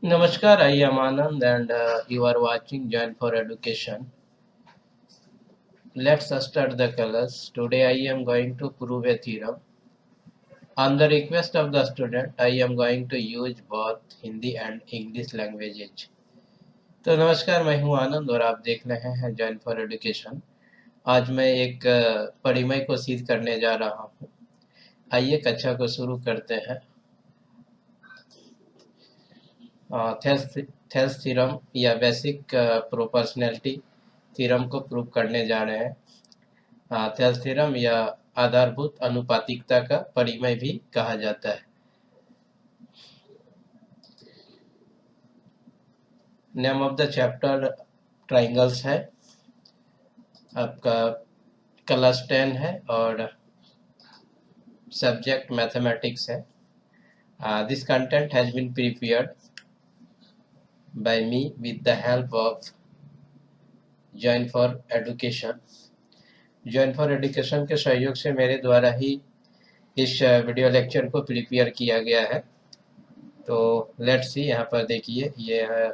Namaskar, I am Anand and you are watching Join for Education. Let's start the class. Today I am going to prove a theorem. On the request of the student, I am going to use both Hindi and English languages. तो नमस्कार, मैं हूं आनंद और आप देख रहे हैं join for education. आज मैं एक परिमय को सिद्ध करने जा रहा हूं। आइए कक्षा को शुरू करते हैं। थेल्स थ्योरम या बेसिक प्रोपोर्शनैलिटी थ्योरम को प्रूव करने जा रहे हैं। थेल्स थ्योरम या आधारभूत अनुपातिकता का परिमय भी कहा जाता है। Name of the chapter triangles है, आपका क्लास 10 है और सब्जेक्ट मैथमेटिक्स है। This content has been prepared by me with the help of join for education. Join for education के सहयोग से मेरे द्वारा ही इस वीडियो लेक्चर को प्रिपेयर किया गया है। तो लेट्स सी, यहाँ पर देखिए ये है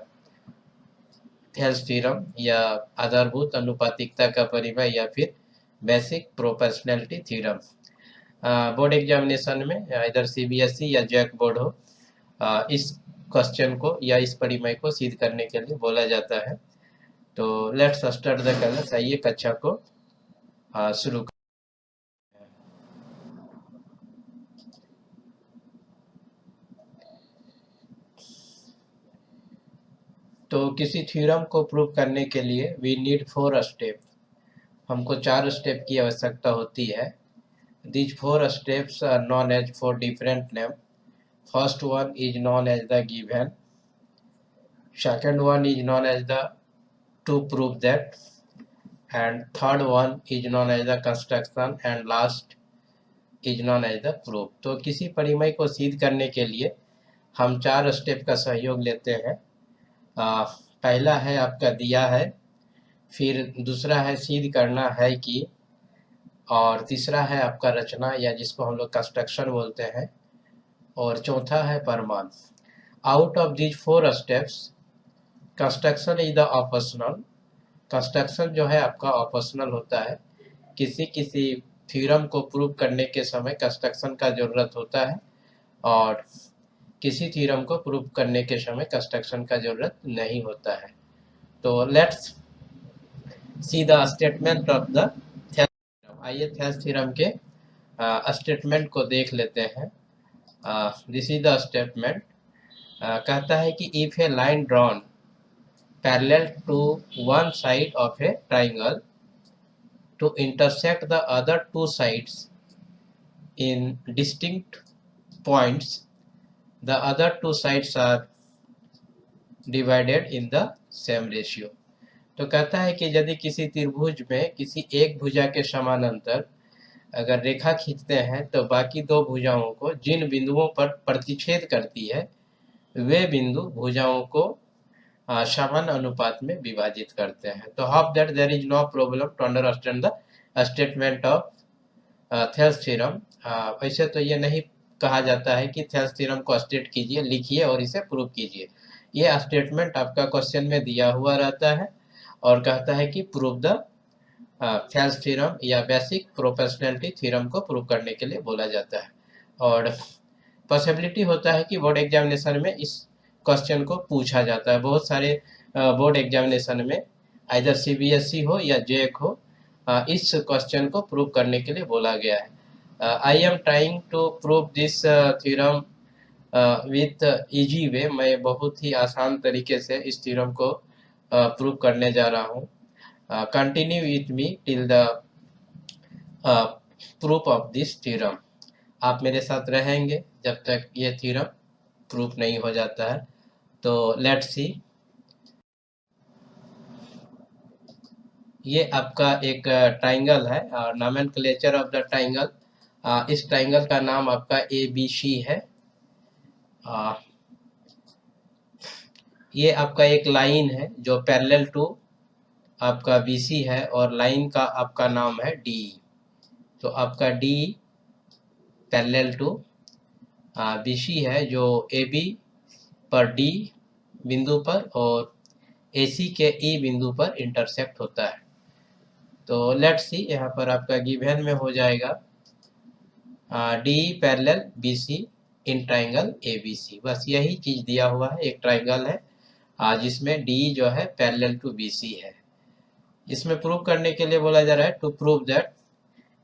थेल्स थ्योरम या आधारभूत अनुपातिकता का परिमय या फिर basic proportionality theorem. Board examination में इधर सीबीएसई या जैक बोर्ड हो, इस क्वेश्चन को या इस परिमय को सिद्ध करने के लिए बोला जाता है। तो लेट्स स्टार्ट द क्लास। आइए कक्षा को शुरू। तो किसी थ्योरम को प्रूव करने के लिए वी नीड 4 स्टेप। हमको 4 स्टेप की आवश्यकता होती है। These 4 steps are known as 4 different names. First one is known as the given. Second one is known as the to prove that. And third one is known as the construction and last is known as the proof. तो किसी परिमय को सिद्ध करने के लिए हम 4 step का सहयोग लेते हैं। पहला है आपका दिया है, फिर दूसरा है सिद्ध करना है कि, और तीसरा है आपका रचना या जिसको हम लोग कंस्ट्रक्शन बोलते हैं, और चौथा है प्रमाण। Out of these 4 steps construction is the optional. Construction जो है आपका ऑप्शनल होता है। किसी किसी थ्योरम को प्रूव करने के समय कंस्ट्रक्शन का जरूरत होता है और किसी थ्योरम को प्रूव करने के समय कंस्ट्रक्शन का जरूरत नहीं होता है। तो let's see the statement of the theorem. आइए थेल्स थ्योरम के स्टेटमेंट को देख लेते हैं। This is the statement. कहता है कि if a line drawn parallel to one side of a triangle to intersect the other two sides in distinct points, the other two sides are divided in the same ratio। तो कहता है कि यदि किसी त्रिभुज में किसी एक भुजा के समानांतर अगर रेखा खींचते हैं तो बाकी दो भुजाओं को जिन बिंदुओं पर प्रतिच्छेद करती है वे बिंदु भुजाओं को समान अनुपात में विभाजित करते हैं। तो hope that there is no problem to understand the statement of Thales theorem. वैसे तो ये नहीं कहा जाता है कि थेल्स थ्योरम को स्टेट कीजिए, लिखिए और इसे प्रूव कीजिए। ये स्टेटमेंट आपका क्वेश्चन में दिया हुआ रहता है और कहता है कि प्रूव द थेल्स थ्योरम या बेसिक प्रोपोर्शनैलिटी थ्योरम को प्रूव करने के लिए बोला जाता है। और पॉसिबिलिटी होता है कि बोर्ड एग्जामिनेशन में इस क्वेश्चन को पूछा जाता है। बहुत सारे बोर्ड एग्जामिनेशन में आइदर सीबीएसई हो या जेक हो, इस क्वेश्चन को प्रूव करने के लिए बोला गया है। I am trying to prove this theorem with easy way. मैं बहुत ही आसान तरीके से इस थ्योरम को प्रूव करने जा रहा हूँ। Continue with me till the proof of this theorem. आप मेरे साथ रहेंगे जब तक ये थ्योरम प्रूफ नहीं हो जाता है। तो लेट्स सी, ये आपका एक ट्राइंगल है और नोमेनक्लेचर ऑफ द ट्राइंगल, इस ट्राइंगल का नाम आपका ABC है। ये आपका एक लाइन है जो पैरेलल टू आपका BC है और लाइन का आपका नाम है DE। तो आपका DE पैरेलल टू BC है जो AB पर D बिंदु पर और AC के E बिंदु पर इंटरसेक्ट होता है। तो लेट्स सी, यहाँ पर आपका गिवन में हो जाएगा D parallel BC in triangle ABC। बस यही चीज दिया हुआ है, एक ट्राइंगल है जिसमें D जो है पैरेलल टू BC है। इसमें प्रूव करने के लिए बोला जा रहा है to prove that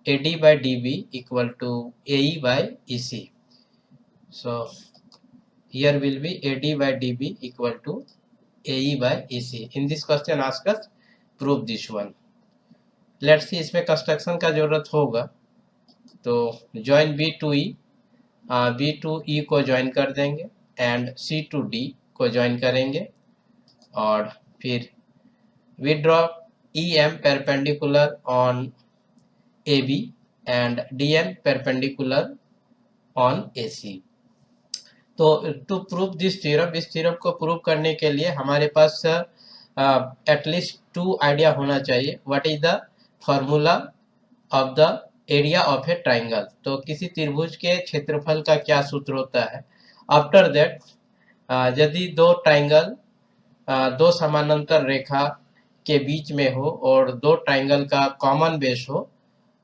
AD by DB equal to AE by EC। So here will be AD by DB equal to AE by EC। In this question ask us prove this one। Let's see, इसमें construction का जरूरत होगा तो join B to E, B to E को join कर देंगे and C to D को join करेंगे और फिर we draw EM perpendicular on AB and DN perpendicular on AC। तो टू प्रूव दिस थ्योरम, इस थ्योरम को प्रूव करने के लिए हमारे पास एटलीस्ट 2 आइडिया होना चाहिए। What is the formula of the area of a triangle. तो किसी त्रिभुज के क्षेत्रफल का क्या सूत्र होता है। आफ्टर दैट यदि दो ट्राइंगल दो समानांतर रेखा के बीच में हो और दो ट्राइंगल का कॉमन बेस हो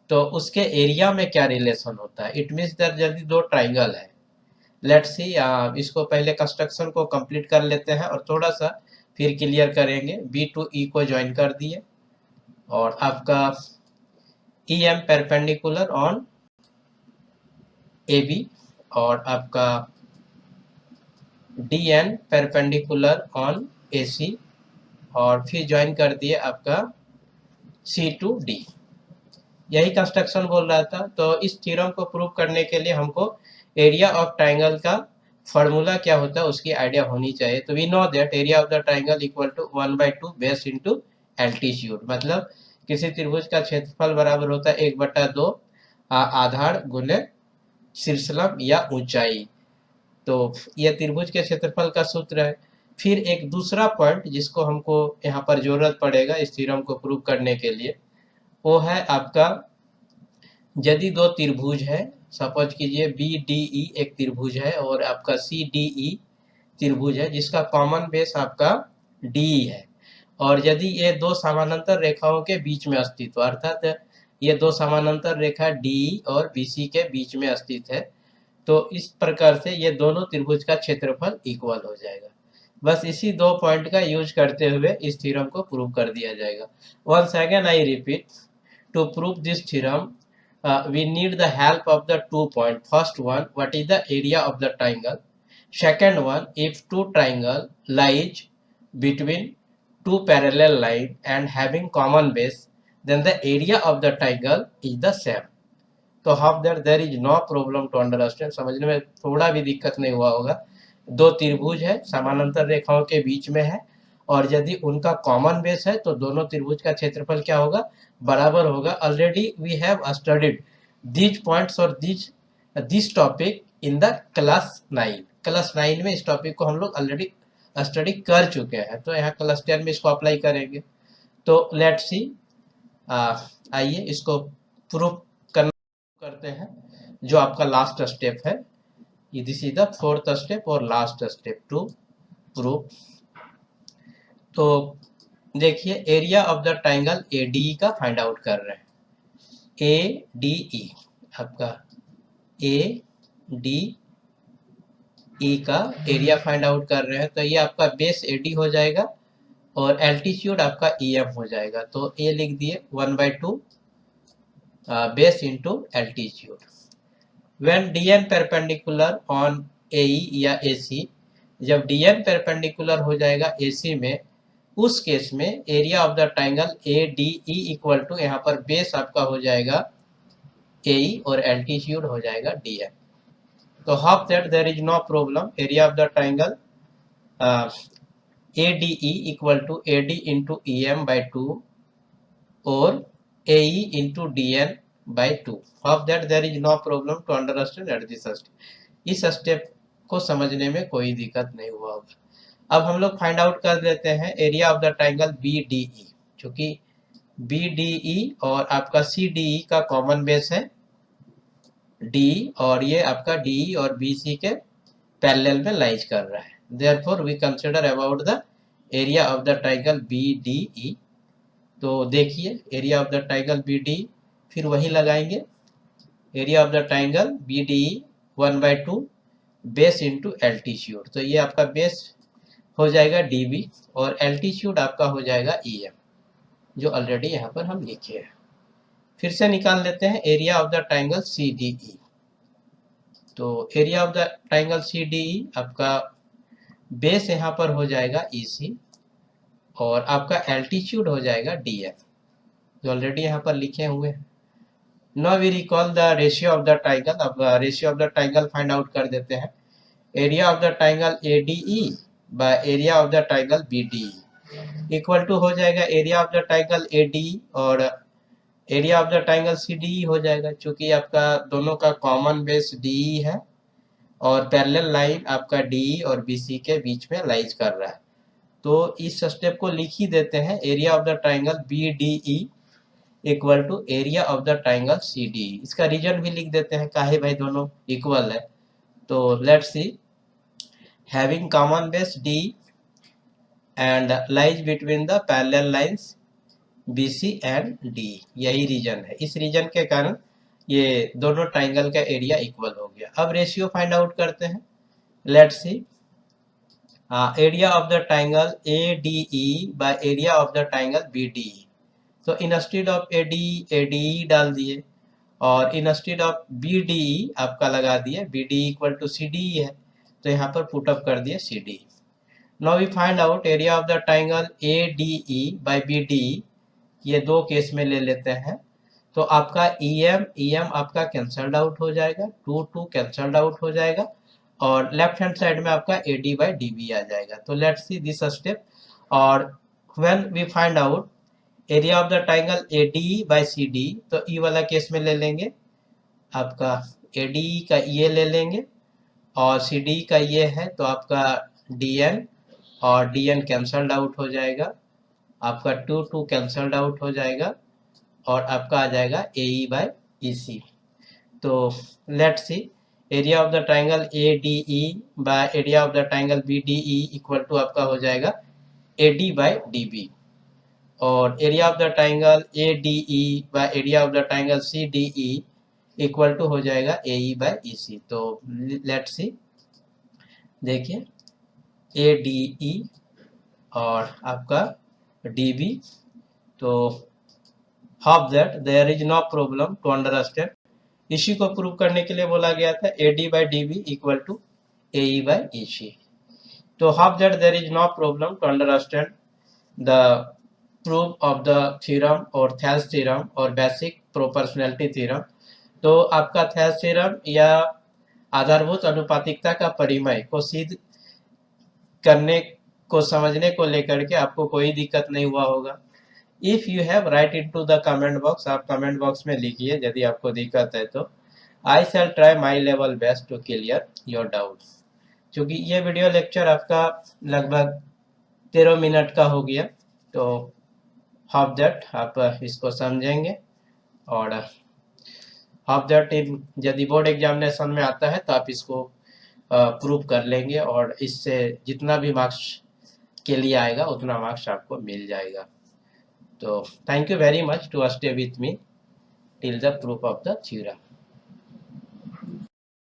तो उसके एरिया में क्या रिलेशन होता है। इट मीन्स दैट यदि दो ट्राइंगल है, लेट्स सी, इसको पहले कंस्ट्रक्शन को कंप्लीट कर लेते हैं और थोड़ा सा फिर क्लियर करेंगे। B to E को ज्वाइन कर दिए और आपका EM परपेंडिकुलर ऑन AB और आपका DN परपेंडिकुलर ऑन AC और फिर ज्वाइन कर दिए आपका C to D। यही कंस्ट्रक्शन बोल रहा था। तो इस थ्योरम को प्रूव करने के लिए हमको एरिया ऑफ ट्राइंगल का फॉर्मूला क्या होता है उसकी आइडिया होनी चाहिए। तो we know that area of the triangle equal to 1/2 base into altitude. मतलब किसी त्रिभुज का क्षेत्रफल बराबर होता है 1/2 आधार गुने शीर्षलंब या ऊंचाई। तो यह त्रिभुज के क्षेत्रफल का सूत्र है। फिर एक दूसरा पॉइंट जिसको हमको यहाँ पर जरूरत पड़ेगा इस थ्योरम को प्रूव करने के लिए, वो है आपका यदि दो त्रिभुज है, सपोज कीजिए BDE एक त्रिभुज है और आपका CDE त्रिभुज है जिसका कॉमन बेस आपका DE है और यदि ये दो समानांतर रेखाओं के बीच में स्थित हो, अर्थात ये दो समानांतर रेखा DE और BC के बीच में स्थित है, तो इस प्रकार से ये दोनों त्रिभुज का क्षेत्रफल इक्वल हो जाएगा। बस इसी दो पॉइंट का यूज करते हुए इस थ्योरम को प्रूव कर दिया जाएगा। Once again I repeat, to prove this theorem we need the help of the 2 points. First one, what is the area of the triangle. Second one, if two triangle lies between two parallel line and having common base, then the area of the triangle is the same। तो hope that there is no problem to understand। समझने में थोड़ा भी दिक्कत नहीं हुआ होगा। दो त्रिभुज है, समानांतर रेखाओं के बीच में है और यदि उनका कॉमन बेस है तो दोनों त्रिभुज का क्षेत्रफल क्या होगा, बराबर होगा। Already we have studied these points और this topic in the class 9। Class 9 में इस टॉपिक को हम लोग ऑलरेडी स्टडी कर चुके हैं, तो यहाँ क्लास 10 में इसको अप्लाई करेंगे। तो लेट्स सी, आइए इसको प्रूफ करते हैं। जो आपका लास्ट स्टेप है, this is the 4th step और लास्ट स्टेप टू प्रूफ। तो देखिए, area of the triangle ADE का फाइंड आउट कर रहे हैं। ADE आपका ADE का एरिया फाइंड आउट कर रहे हैं। तो ये आपका बेस AD हो जाएगा और एल्टीट्यूड आपका EM हो जाएगा। तो A लिख दिए 1/2 base into altitude. When DN perpendicular on AE या AC, जब DN परपेंडिकुलर हो जाएगा AC में, उस केस में area of the triangle ADE equal to यहाँ पर बेस आपका हो जाएगा AE और एल्टीट्यूड हो जाएगा DM। तो hope that there is no problem. Area of the triangle ADE equal to AD into EM/2 और AE into DN by 2। Hope that there is no problem to understand at this step. इस step को समझने में कोई दिक्कत नहीं हुआ होगा। अब हम लोग फाइंड आउट कर लेते हैं area of the triangle BDE, क्योंकि BDE और आपका CDE का कॉमन बेस है DE और ये आपका DE और BC के पैरेलल में लाइज कर रहा है। Therefore we consider about the area of the triangle BDE। तो देखिए area of the triangle BDE, फिर वही लगाएंगे, area of the triangle BDE 1/2 base into altitude. तो ये आपका बेस हो जाएगा DB और एल्टीट्यूड आपका हो जाएगा EM, जो ऑलरेडी यहाँ पर हम लिखे हैं। फिर से निकाल लेते हैं area of the triangle CDE। तो area of the triangle CDE आपका बेस यहाँ पर हो जाएगा EC और आपका एल्टीट्यूड हो जाएगा DF, जो ऑलरेडी यहाँ पर लिखे हुए हैं। Now we recall the ratio of the triangle. अब ratio of the triangle find out कर देते हैं। Area of the triangle ADE by area of the triangle BDE equal to हो जाएगा area of the triangle ADE और area of the triangle CDE हो जाएगा। चूंकि आपका दोनों का कॉमन बेस DE है और पैरेलल लाइन आपका DE और BC के बीच में लाइज कर रहा है, तो इस स्टेप को लिख ही देते हैं। Area of the triangle BDE equal to area of the triangle CDE। इसका रीजन भी लिख देते हैं, काहे भाई दोनों इक्वल है। तो let's C, having common base D and lies between the parallel lines BC and D, यही रीजन है। इस रीजन के कारण ये दोनों ट्रायंगल का एरिया इक्वल हो गया। अब रेशियो फाइंड आउट करते हैं। Let's see, area of the triangle ADE by area of the triangle BDE। तो इंस्टेड ऑफ ADE डाल दिए और इंस्टेड ऑफ BDE आपका लगा दिए, BDE इक्वल टू CDE है, तो यहाँ पर पुट अप कर दिए CDE। Now we find out area of the triangle ADE by BDE। ये दो केस में ले लेते हैं, तो आपका EM आपका कैंसल्ड आउट हो जाएगा, 2 कैंसल्ड आउट हो जाएगा और लेफ्ट हैंड साइड में आपका AD बाय DB आ जाएगा। तो लेट्स सी दिस स्टेप। और when we find out area of the triangle ADE by CDE, तो ई वाला केस में ले लेंगे, आपका ADE का ये ले लेंगे और CDE का ये है, तो आपका DN और DN कैंसल्ड आउट हो जाएगा, आपका 2 कैंसल्ड आउट हो जाएगा और आपका आ जाएगा AE बाय EC। तो let's see, area of the triangle ADE by area of the triangle BDE equal टू आपका हो जाएगा AD बाय DB और area of the triangle ADE by area of the triangle CDE इक्वल to हो जाएगा AE by EC। तो let's see, देखिए ADE और आपका DB, तो half that there is no problem to understand. इसी को प्रूव करने के लिए बोला गया था AD by DB equal to AE by EC। तो half that there is no problem to understand the proof of the theorem और थेल्स थ्योरम और बेसिक प्रोपोर्शनैलिटी थ्योरम। तो आपका थेल्स थ्योरम या आधारभूत अनुपातिकता का परिमेय को सिद्ध करने को समझने को लेकर के आपको कोई दिक्कत नहीं हुआ होगा। If you have write into the comment box, आप कमेंट बॉक्स में लिखिए यदि आपको दिक्कत है तो। I shall try my level best to clear your doubts. क्योंकि ये वीडियो लेक्चर आपका लगभग 13 मिनट का हो गया, तो हाफ दैट आप इसको समझेंगे और हाफ दैट यदि बोर्ड एग्जामिनेशन में आता है तो आप इसको प्रूव कर लेंगे और इससे जितना भी मार्क्स के लिए आएगा उतना मार्क्स आपको मिल जाएगा। तो thank you very much to stay with me till the proof of the theorem.